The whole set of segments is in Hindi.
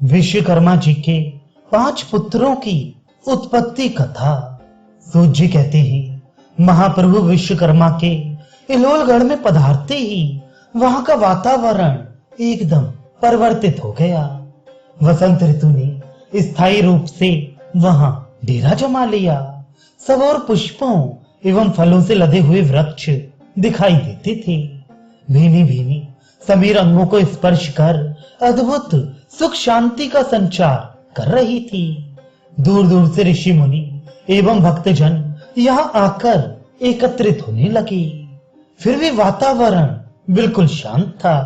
विश्वकर्मा जी के 5 पुत्रों की उत्पत्ति कथा। सूत जी कहते हैं, महाप्रभु विश्वकर्मा के इलोलगढ़ में पधारते ही वहां का वातावरण एकदम परिवर्तित हो गया। वसंत ऋतु ने स्थायी रूप से वहां डेरा जमा लिया। सब और पुष्पों एवं फलों से लदे हुए वृक्ष दिखाई देते थे। भीनी भीनी समीर अंगों को स्पर्श कर अद्भुत सुख शांति का संचार कर रही थी। दूर दूर से ऋषि मुनि एवं भक्तजन यहाँ आकर एकत्रित होने लगे। फिर भी वातावरण बिल्कुल शांत था।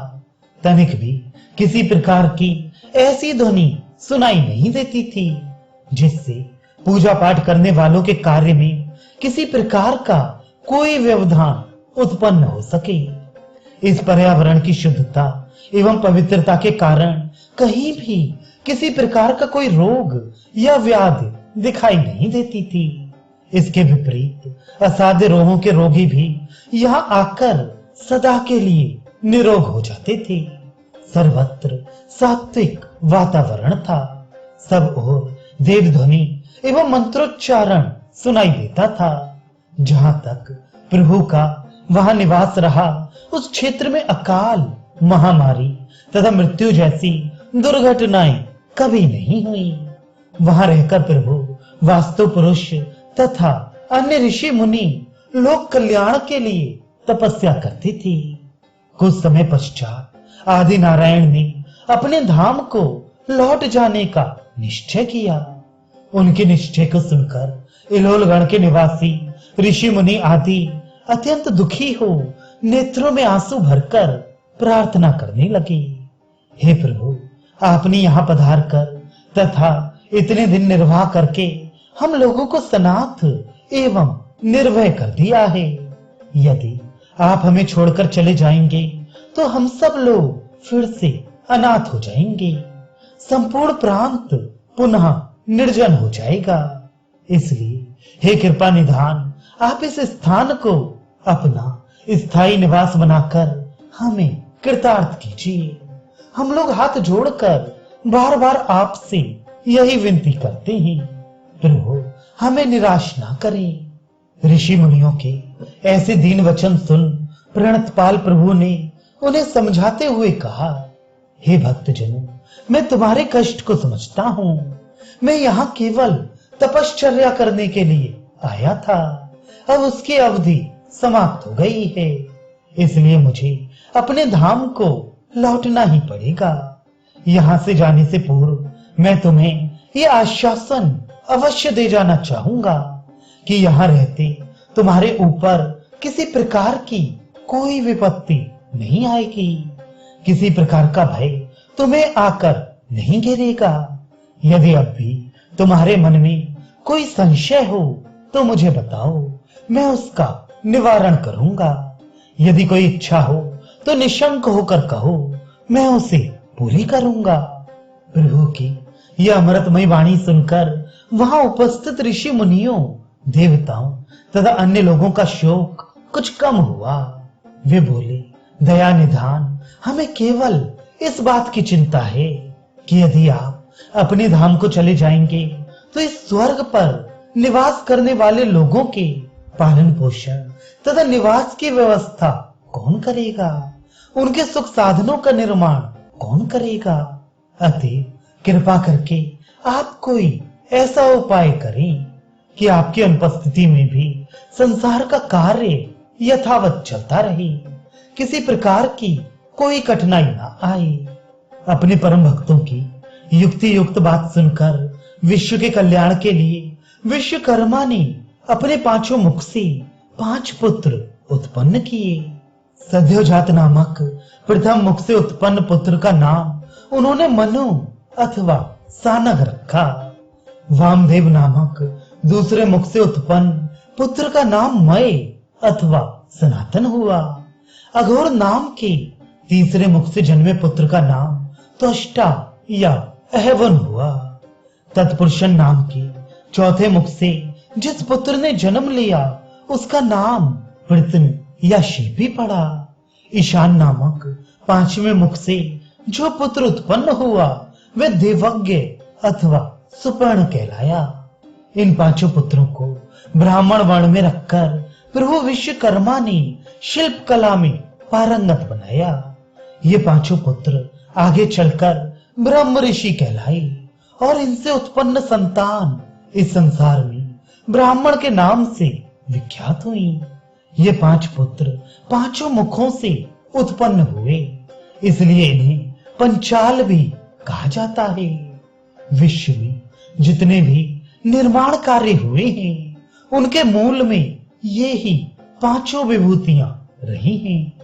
तनिक भी किसी प्रकार की ऐसी ध्वनि सुनाई नहीं देती थी जिससे पूजा पाठ करने वालों के कार्य में किसी प्रकार का कोई व्यवधान उत्पन्न हो सके। इस पर्यावरण की शुद्धता एवं पवित्रता के कारण कहीं भी किसी प्रकार का कोई रोग या व्याधि दिखाई नहीं देती थी। इसके विपरीत असाध्य रोगों के रोगी भी यहाँ आकर सदा के लिए निरोग हो जाते थे। सर्वत्र सात्विक वातावरण था। सब ओर देव ध्वनि एवं मंत्रोच्चारण सुनाई देता था। जहां तक प्रभु का वहां निवास रहा, उस क्षेत्र में अकाल, महामारी तथा मृत्यु जैसी दुर्घटनाएं कभी नहीं हुई। वहां रहकर प्रभु वास्तु पुरुष तथा अन्य ऋषि मुनि लोक कल्याण के लिए तपस्या करते थे। कुछ समय पश्चात आदि नारायण ने अपने धाम को लौट जाने का निश्चय किया। उनके निश्चय को सुनकर इलोलगढ़ के निवासी ऋषि मुनि आदि अत्यंत दुखी हो नेत्रों में आंसू भरकर प्रार्थना करने लगे। हे प्रभु, आपने यहाँ पधार कर तथा इतने दिन निर्वाह करके हम लोगों को सनाथ एवं निर्भय कर दिया है। यदि आप हमें छोड़कर चले जाएंगे तो हम सब लोग फिर से अनाथ हो जाएंगे। संपूर्ण प्रांत पुनः निर्जन हो जाएगा। इसलिए हे कृपा निधान, आप इस स्थान को अपना स्थायी निवास बनाकर हमें कृतार्थ कीजिए। हम लोग हाथ जोड़कर बार बार आपसे यही विनती करते हैं, प्रभु हमें निराश ना करें। ऋषि मुनियों के ऐसे दीन वचन सुन प्रणतपाल प्रभु ने उन्हें समझाते हुए कहा, हे भक्तजनों, मैं तुम्हारे कष्ट को समझता हूं। मैं यहाँ केवल तपश्चर्या करने के लिए आया था। अब उसकी अवधि समाप्त हो गई है, इसलिए मुझे अपने धाम को लौटना ही पड़ेगा। यहाँ से जाने से पूर्व मैं तुम्हें ये आश्वासन अवश्य दे जाना चाहूंगा कि यहाँ रहते तुम्हारे ऊपर किसी प्रकार की कोई विपत्ति नहीं आएगी। किसी प्रकार का भय तुम्हें आकर नहीं घेरेगा। यदि अब भी तुम्हारे मन में कोई संशय हो तो मुझे बताओ, मैं उसका निवारण करूंगा। यदि कोई इच्छा हो तो निशंक होकर कहो, मैं उसे पूरी करूंगा। प्रभु की यह अमृतमयी वाणी सुनकर वहां उपस्थित ऋषि मुनियों, देवताओं तथा अन्य लोगों का शोक कुछ कम हुआ। वे बोले, दया निधान, हमें केवल इस बात की चिंता है कि यदि आप अपने धाम को चले जाएंगे तो इस स्वर्ग पर निवास करने वाले लोगों के पालन पोषण तथा निवास की व्यवस्था कौन करेगा? उनके सुख साधनों का निर्माण कौन करेगा? अतः कृपा करके आप कोई ऐसा उपाय करें कि आपकी अनुपस्थिति में भी संसार का कार्य यथावत चलता रहे, किसी प्रकार की कोई कठिनाई ना आए। अपने परम भक्तों की युक्ति युक्त बात सुनकर विश्व के कल्याण के लिए विश्वकर्मा ने अपने 5 मुख से 5 पुत्र उत्पन्न किए। सद्योजात नामक प्रथम मुख से उत्पन्न पुत्र का नाम उन्होंने मनु अथवा सानग रखा। वामदेव नामक दूसरे मुख से उत्पन्न पुत्र का नाम मय अथवा सनातन हुआ। अघोर नाम के तीसरे मुख से जन्मे पुत्र का नाम त्वष्टा या अहवन हुआ। तत्पुरुषन नाम के चौथे मुख से जिस पुत्र ने जन्म लिया उसका नाम पृतन या शिल्पी पड़ा। ईशान नामक 5वें मुख से जो पुत्र उत्पन्न हुआ वे देवज्ञ अथवा सुपर्ण कहलाया। इन पांचों पुत्रों को ब्राह्मण वर्ण में रखकर प्रभु विश्वकर्मा ने शिल्प कला में पारंगत बनाया। ये पांचों पुत्र आगे चलकर ब्रह्म ऋषि कहलाए और इनसे उत्पन्न संतान इस संसार में ब्राह्मण के नाम से विख्यात हुई। ये पांच पुत्र पांचों मुखों से उत्पन्न हुए, इसलिए इन्हें पंचाल भी कहा जाता है। विश्व में जितने भी निर्माण कार्य हुए हैं, उनके मूल में ये ही पांचों विभूतियां रही हैं।